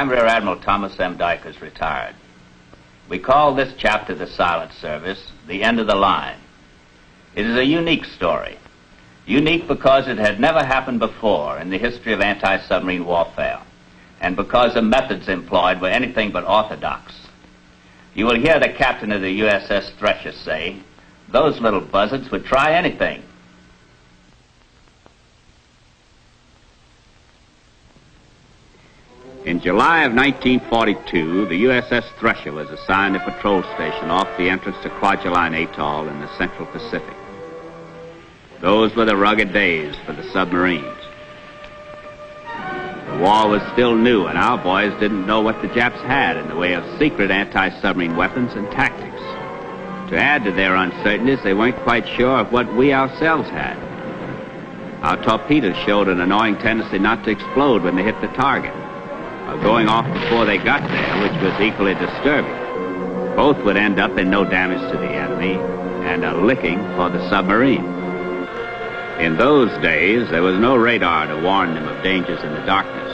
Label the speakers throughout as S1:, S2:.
S1: I'm Rear Admiral Thomas M. Dykers, retired. We call this chapter the Silent Service, the end of the line. It is a unique story. Unique because it had never happened before in the history of anti-submarine warfare, and because the methods employed were anything but orthodox. You will hear the captain of the USS Thresher say, those little buzzards would try anything. In July of 1942, the USS Thresher was assigned a patrol station off the entrance to Kwajalein Atoll in the Central Pacific. Those were the rugged days for the submarines. The war was still new, and our boys didn't know what the Japs had in the way of secret anti-submarine weapons and tactics. To add to their uncertainties, they weren't quite sure of what we ourselves had. Our torpedoes showed an annoying tendency not to explode when they hit the target, or going off before they got there, which was equally disturbing. Both would end up in no damage to the enemy and a licking for the submarine. In those days, there was no radar to warn them of dangers in the darkness.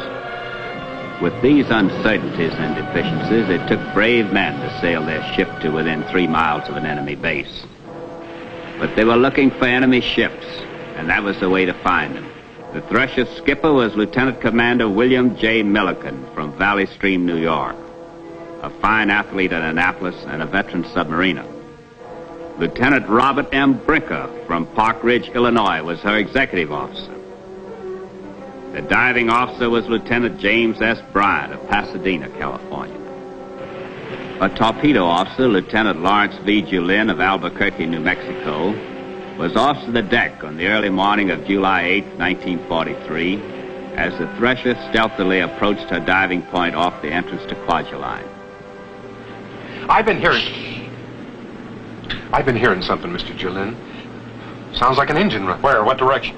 S1: With these uncertainties and deficiencies, it took brave men to sail their ship to within 3 miles of an enemy base. But they were looking for enemy ships, and that was the way to find them. The Thresher's skipper was Lieutenant Commander William J. Milliken from Valley Stream, New York, a fine athlete at Annapolis and a veteran submariner. Lieutenant Robert M. Brinker from Park Ridge, Illinois, was her executive officer. The diving officer was Lieutenant James S. Bryant of Pasadena, California. A torpedo officer, Lieutenant Lawrence V. Julin of Albuquerque, New Mexico, was off to the deck on the early morning of July 8, 1943, as the Thresher stealthily approached her diving point off the entrance to Kwajalein.
S2: I've been hearing something, Mr. Julin. Sounds like an engine run.
S3: Where? What direction?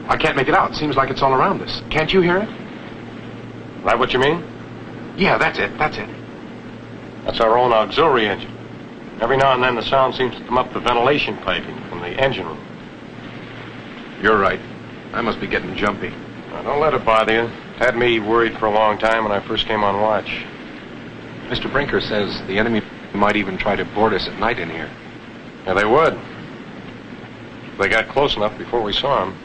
S2: I can't make it out. Seems like it's all around us. Can't you hear it?
S3: That what you mean?
S2: Yeah, that's it.
S3: That's our own auxiliary engine. Every now and then the sound seems to come up the ventilation piping from the engine room.
S2: You're right. I must be getting jumpy.
S3: Now, don't let it bother you. Had me worried for a long time when I first came on watch.
S2: Mr. Brinker says the enemy might even try to board us at night in here.
S3: Yeah, they would. They got close enough before we saw them.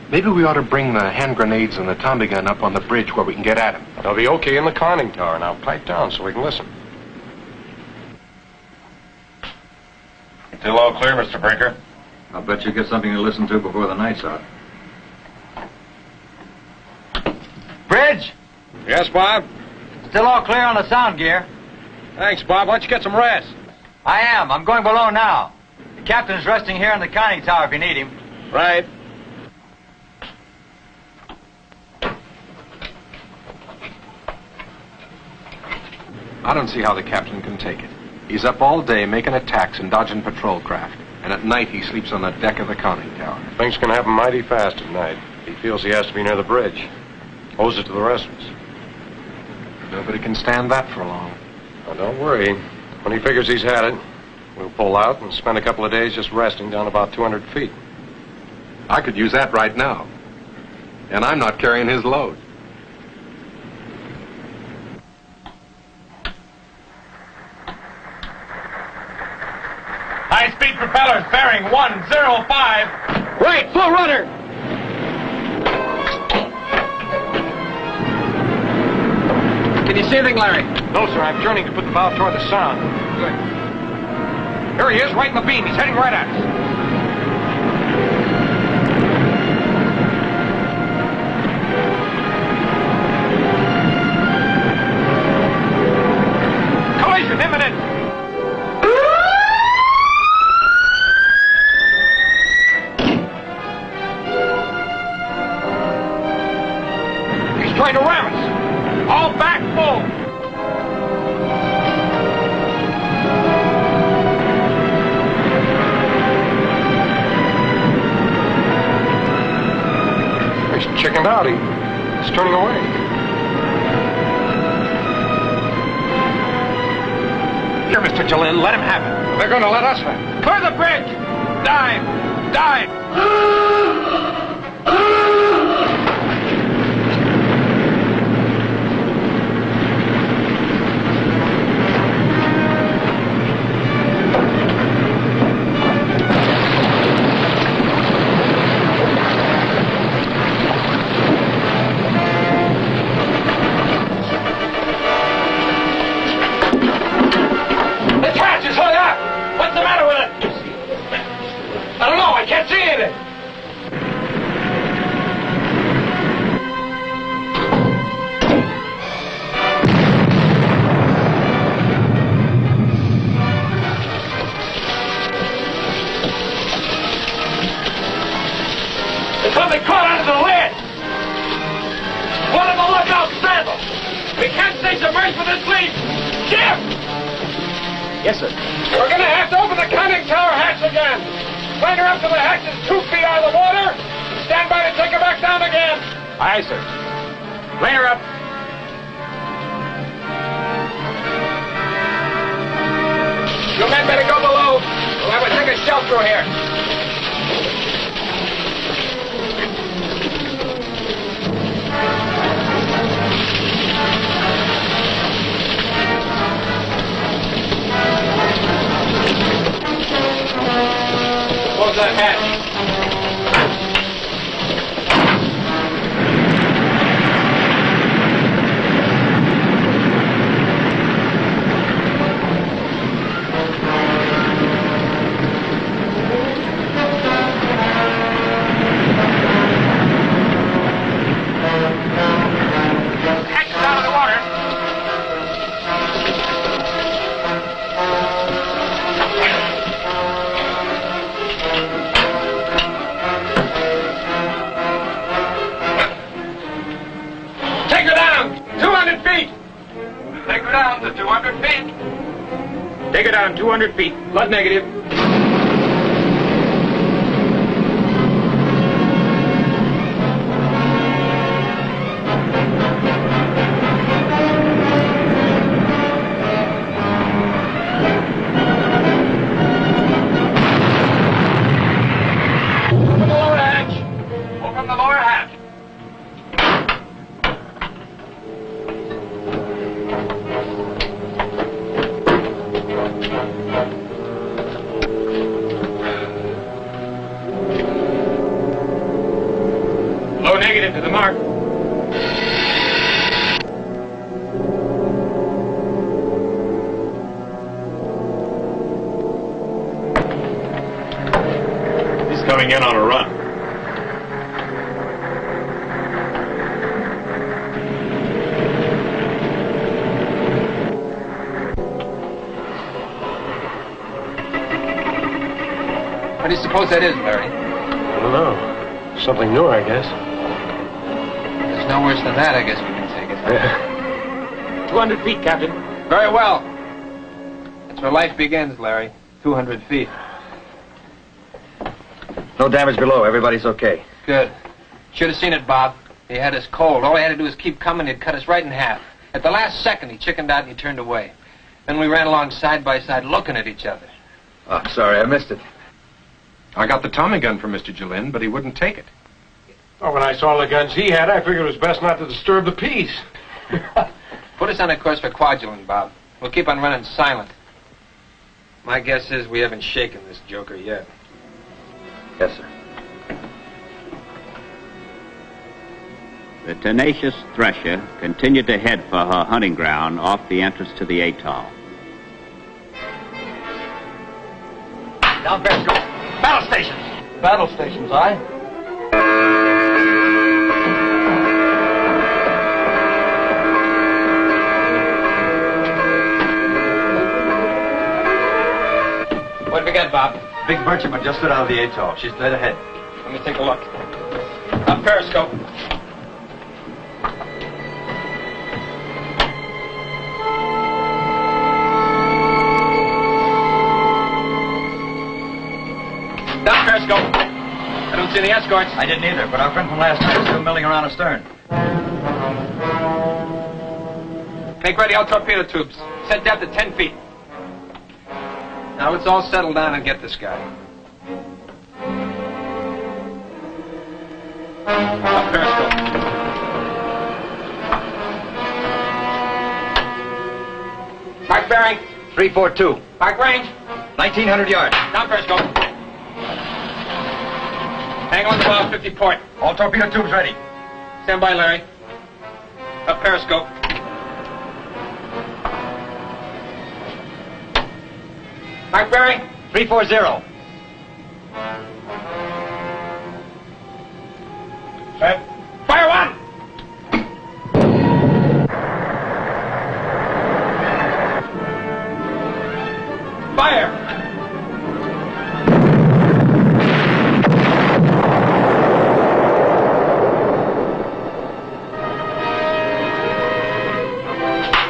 S2: Maybe we ought to bring the hand grenades and the Tommy gun up on the bridge where we can get at them.
S3: They'll be okay in the conning tower. Now pipe down so we can listen. Still all clear, Mr. Brinker?
S4: I'll bet you get something to listen to before the night's out.
S5: Bridge!
S3: Yes, Bob?
S5: Still all clear on the sound gear.
S3: Thanks, Bob. Why don't you get some rest?
S5: I am. I'm going below now. The captain's resting here in the conning tower if you need him.
S3: Right.
S2: I don't see how the captain can take it. He's up all day making attacks and dodging patrol craft. And at night he sleeps on the deck of the conning tower.
S3: Things can happen mighty fast at night. He feels he has to be near the bridge. Owes it to the rest of us.
S2: Nobody can stand that for long.
S3: Now, don't worry. When he figures he's had it, we'll pull out and spend a couple of days just resting down about 200 feet.
S2: I could use that right now. And I'm not carrying his load.
S5: High-speed propellers bearing 105.
S3: Right, full rudder!
S5: Can you see anything, Larry?
S3: No, sir. I'm turning to put the bow toward the sound.
S5: Good.
S3: Here he is, right in the beam. He's heading right at us. Collision imminent! He's trying to ram us. All back full! He's chickened out. He's turning away. Here, Mr. Julin, let him have it. They're going to let us have it. Clear the bridge! Dive! Dive! this leak! Jim!
S4: Yes, sir.
S3: We're gonna have to open the conning tower hatch again. Bring her up to the hatches 2 feet out of the water. Stand by to take her back down again.
S4: Aye, sir. Lay her up.
S3: You men better go below. We'll have to take a shell through here. Close that hatch. Hatch is out of the water. Take her down! 200 feet! Take her down to 200 feet.
S4: Take her down 200 feet. Flood negative.
S3: Open the lower hatch. Open the lower hatch.
S4: Low negative to the mark. He's coming in on a run.
S2: What do you suppose that is, Larry?
S3: I don't know. Something new, I guess.
S2: There's no worse than that, I guess we can take it.
S4: 200 feet, Captain.
S2: Very well. That's where life begins, Larry. 200 feet.
S4: No damage below. Everybody's okay.
S2: Good. Should have seen it, Bob. He had us cold. All he had to do was keep coming. He'd cut us right in half. At the last second, he chickened out and he turned away. Then we ran along side by side, looking at each other.
S4: Oh, sorry, I missed it.
S2: I got the Tommy gun for Mr. Jolin, but he wouldn't take it.
S3: Oh, when I saw the guns he had, I figured it was best not to disturb the peace.
S2: Put us on a course for Quadulin, Bob. We'll keep on running silent. My guess is we haven't shaken this joker yet.
S4: Yes, sir.
S1: The tenacious Thresher continued to head for her hunting ground off the entrance to the atoll.
S5: Down Periscope. Battle stations.
S3: Battle stations, aye?
S2: What have we got, Bob?
S4: Big merchantman just stood out of the atoll. She's dead ahead.
S2: Let me take a look. Up Periscope. Down Periscope. I don't see any escorts.
S4: I didn't either, but our friend from last night is still milling around astern.
S2: Make ready all torpedo tubes. Set depth at 10 feet. Now let's all settle down and get this guy. Up Periscope. Mark bearing.
S4: 342.
S2: Mark range.
S4: 1,900 yards.
S2: Down Periscope. Angle on the bow, 50 port.
S4: All torpedo tubes ready.
S2: Stand by, Larry. Up Periscope. Mark bearing.
S4: 340.
S2: Set. Fire one! Fire!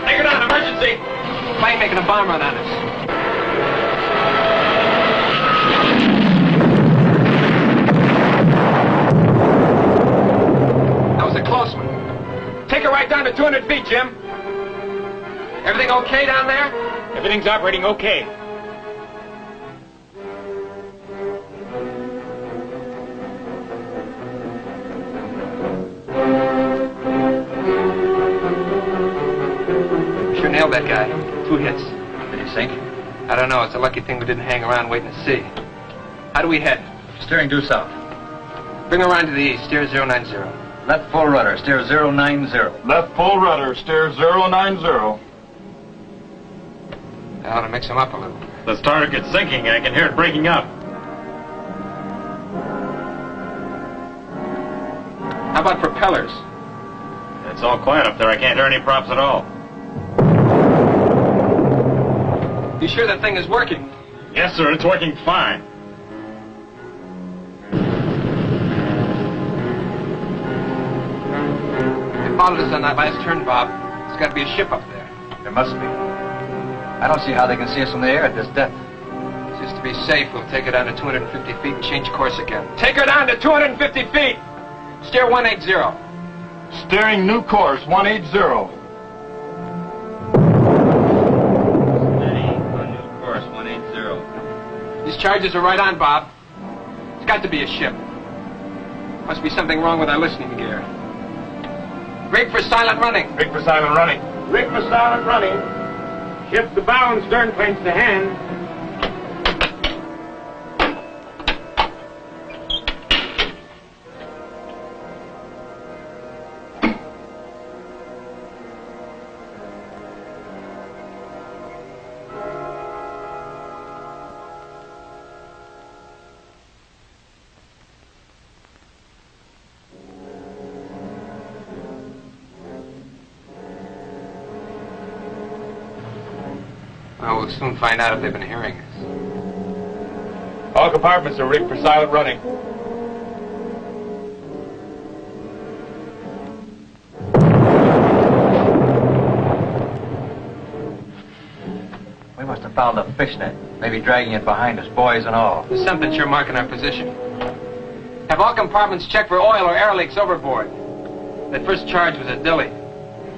S2: Take her down, plane making a bomb run on us. That was a close one.
S3: Take it right down to 200 feet, Jim.
S2: Everything okay down there?
S3: Everything's operating okay.
S2: Sure nailed that guy. 2 hits.
S4: Did he sink?
S2: I don't know. It's a lucky thing we didn't hang around waiting to see. How do we head?
S4: Steering due south.
S2: Bring her around to the east. Steer 090.
S4: Left full rudder, steer 090.
S6: Left full rudder, steer 090.
S2: I ought to mix them up a little.
S5: The starter gets sinking. I can hear it breaking up.
S2: How about propellers?
S5: It's all quiet up there. I can't hear any props at all.
S2: You sure that thing is working?
S5: Yes, sir. It's working fine.
S2: They followed us on that last turn, Bob. There's got to be a ship up there.
S4: There must be. I don't see how they can see us from the air at this depth.
S2: Just to be safe, we'll take her down to 250 feet and change course again.
S3: Take her down to 250 feet.
S2: Steer 180.
S6: Steering new course, 180.
S1: Steady on new course, 180.
S2: These charges are right on, Bob. It's got to be a ship. Must be something wrong with our listening gear. Rig for silent running.
S6: Rig for silent running.
S3: Rig for silent running. Shift the bow and stern planes to hand.
S2: Well, we'll soon find out if they've been hearing us.
S6: All compartments are rigged for silent running.
S4: We must have found a fishnet. Maybe dragging it behind us, boys and all.
S2: There's something sure marking our position. Have all compartments checked for oil or air leaks overboard. That first charge was a dilly.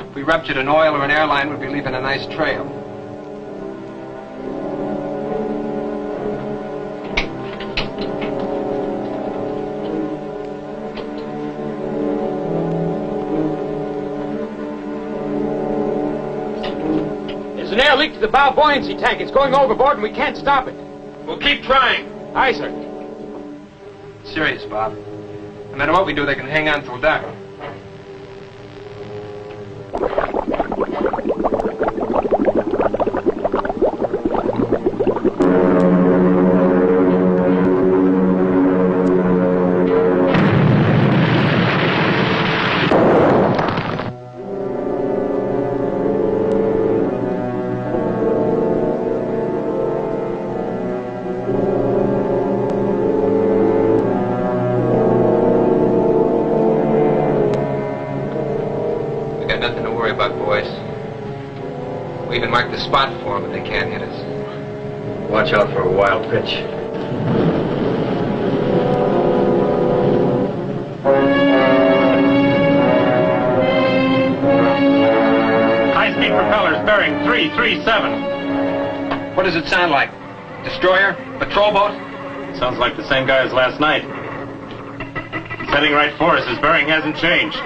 S2: If we ruptured an oil or an airline, we'd be leaving a nice trail.
S3: There's an air leak to the bow buoyancy tank. It's going overboard and we can't stop it.
S2: We'll keep trying.
S3: Aye, sir.
S2: Serious, Bob. No matter what we do, they can hang on till dark. Nothing to worry about, boys. We even marked the spot for them, but they can't hit us.
S4: Watch out for a wild pitch.
S5: High-speed propellers bearing 337.
S2: What does it sound like? Destroyer? Patrol boat?
S5: Sounds like the same guy as last night. He's heading right for us. His bearing hasn't changed.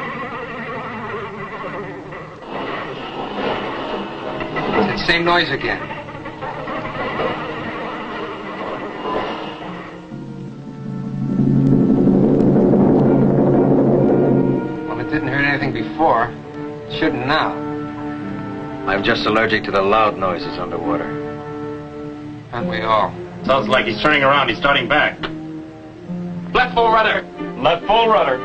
S2: It's the same noise again. Well, it didn't hurt anything before. It shouldn't now.
S4: I'm just allergic to the loud noises underwater.
S2: Aren't we all?
S5: Sounds like he's turning around. He's starting back.
S2: Left full rudder.
S6: Left full rudder.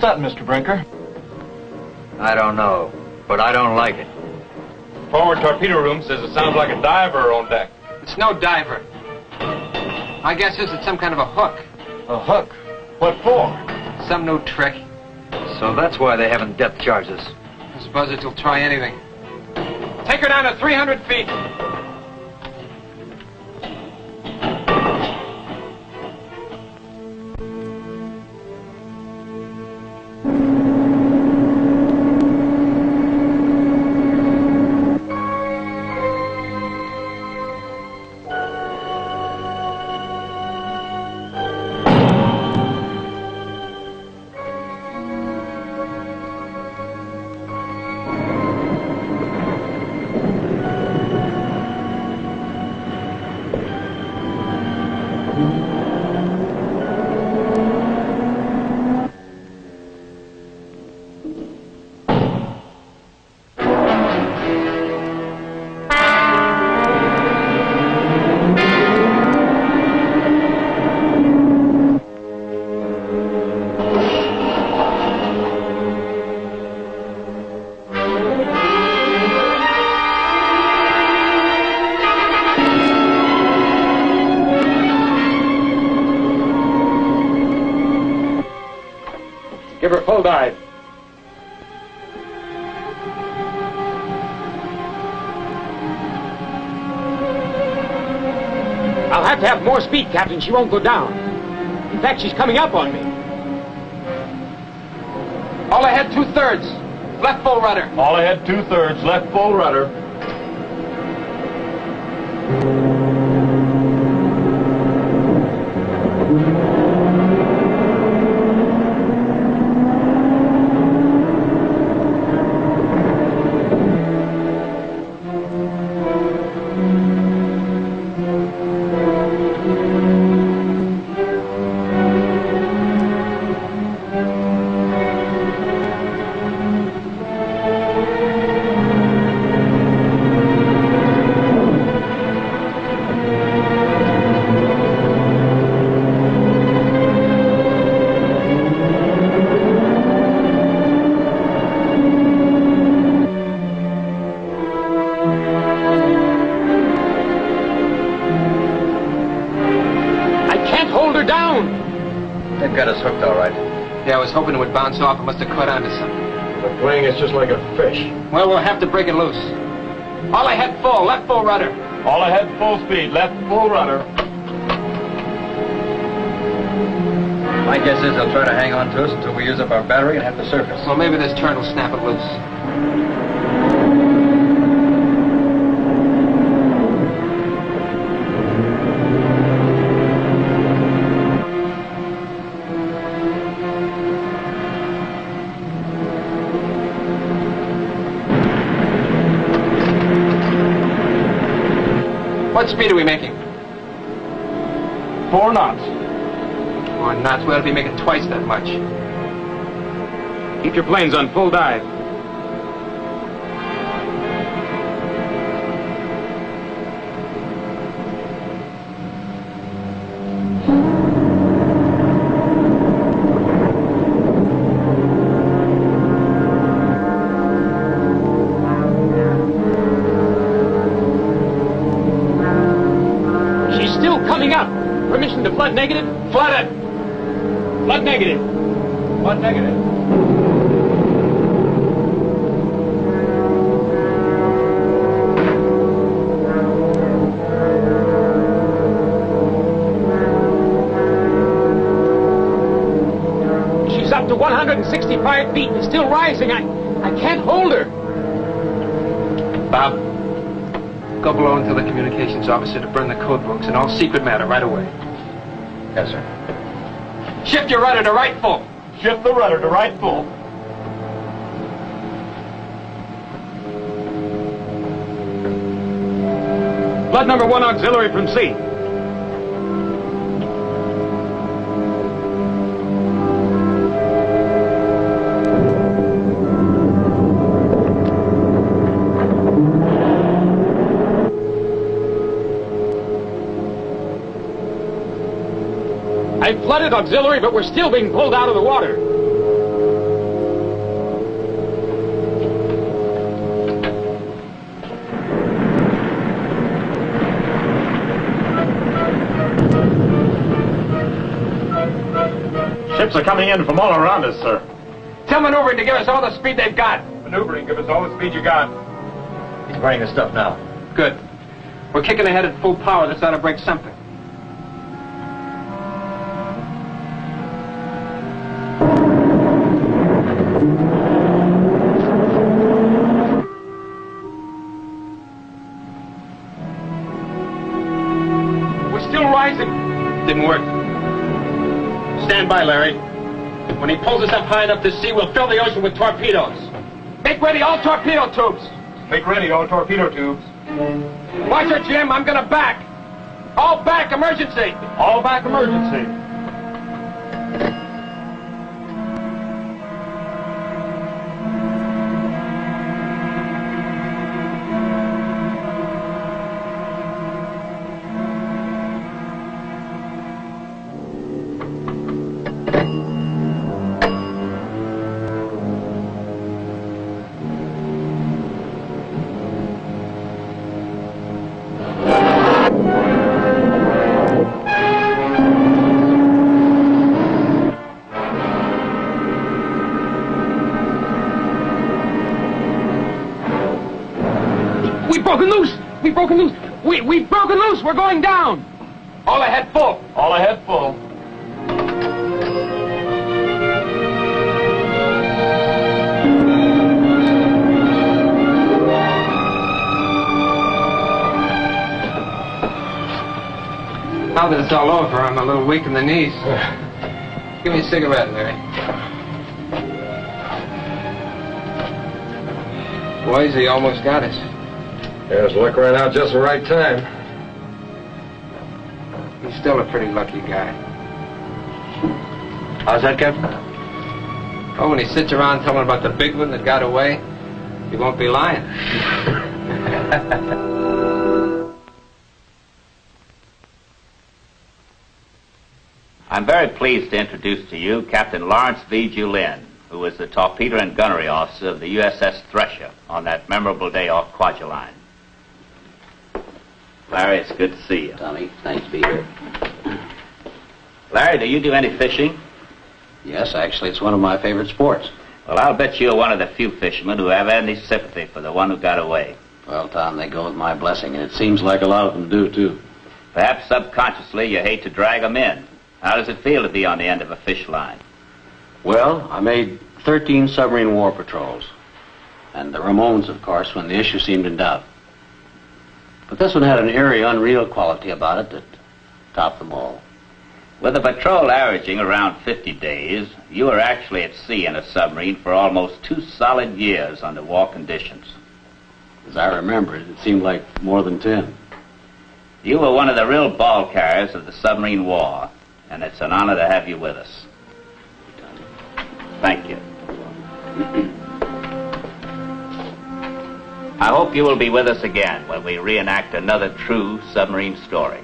S6: that, Mr. Brinker?
S4: I don't know, but I don't like it.
S6: Forward torpedo room says it sounds like a diver on deck.
S2: It's no diver. My guess is it's some kind of a hook.
S6: A hook? What for?
S2: Some new trick.
S4: So that's why they haven't depth charged us.
S2: Those buzzards will try anything. Take her down to 300 feet.
S3: Give her full dive. I'll have to have more speed, Captain. She won't go down. In fact, she's coming up on me.
S2: All ahead, 2/3. Left full rudder.
S6: All ahead, 2/3, left full rudder.
S4: They've got us hooked all right.
S2: Yeah, I was hoping it would bounce off. It must have caught onto something.
S6: The plane is just like a fish.
S2: Well, we'll have to break it loose. All ahead full, left full rudder.
S6: All ahead, full speed, left full rudder.
S4: My guess is they'll try to hang on to us until we use up our battery and have to surface.
S2: Well, maybe this turn will snap it loose. What speed are we making?
S6: 4 knots.
S2: 4 knots. We ought to be making twice that much.
S3: Keep your planes on full dive. Permission to flood negative?
S2: Flood it!
S3: Flood negative.
S6: What negative?
S3: She's up to 165 feet and still rising. I can't hold her.
S2: Bob, go below and tell the communications officer to burn the code books and all secret matter right away.
S4: Yes, sir.
S2: Shift your rudder to right full.
S6: Shift the rudder to right full.
S3: Flood number 1 auxiliary from sea. I flooded auxiliary, but we're still being pulled out of the water.
S5: coming in from all around us, sir.
S2: Tell maneuvering to give us all the speed they've got.
S6: Maneuvering, give us all the speed you got.
S4: He's burning the stuff now.
S2: Good. We're kicking ahead at full power. This ought to break something. We're still rising.
S5: Didn't work. Stand by, Larry. When he pulls us up high enough to sea, we'll fill the ocean with torpedoes.
S2: Make ready all torpedo tubes.
S6: Make ready all torpedo tubes.
S2: Watch her, Jim. I'm gonna back. All back, emergency.
S6: All back emergency.
S2: We've broken loose. We've broken loose. We've broken loose. We're going down. All ahead full.
S6: All ahead full.
S2: Now that it's all over, I'm a little weak in the knees. Give me a cigarette, Larry. Boys, he almost got us.
S6: Yeah, his luck ran out just the right time.
S2: He's still a pretty lucky guy.
S4: How's that, Captain?
S2: Oh, when he sits around telling about the big one that got away, he won't be lying.
S1: I'm very pleased to introduce to you Captain Lawrence V. Julin, who was the torpedo and gunnery officer of the USS Thresher on that memorable day off Kwajalein. Larry, it's good to see you.
S7: Tommy, nice to be here.
S1: Larry, do you do any fishing?
S7: Yes, actually, it's one of my favorite sports.
S1: Well, I'll bet you're one of the few fishermen who have any sympathy for the one who got away.
S7: Well, Tom, they go with my blessing, and it seems like a lot of them do, too.
S1: Perhaps subconsciously you hate to drag them in. How does it feel to be on the end of a fish line?
S7: Well, I made 13 submarine war patrols. And the Ramones, of course, when the issue seemed in doubt. But this one had an eerie, unreal quality about it that topped them all.
S1: With a patrol averaging around 50 days, you were actually at sea in a submarine for almost 2 solid years under war conditions.
S7: As I remember it, it seemed like more than 10.
S1: You were one of the real ball carriers of the submarine war, and it's an honor to have you with us. Thank you. I hope you will be with us again when we reenact another true submarine story.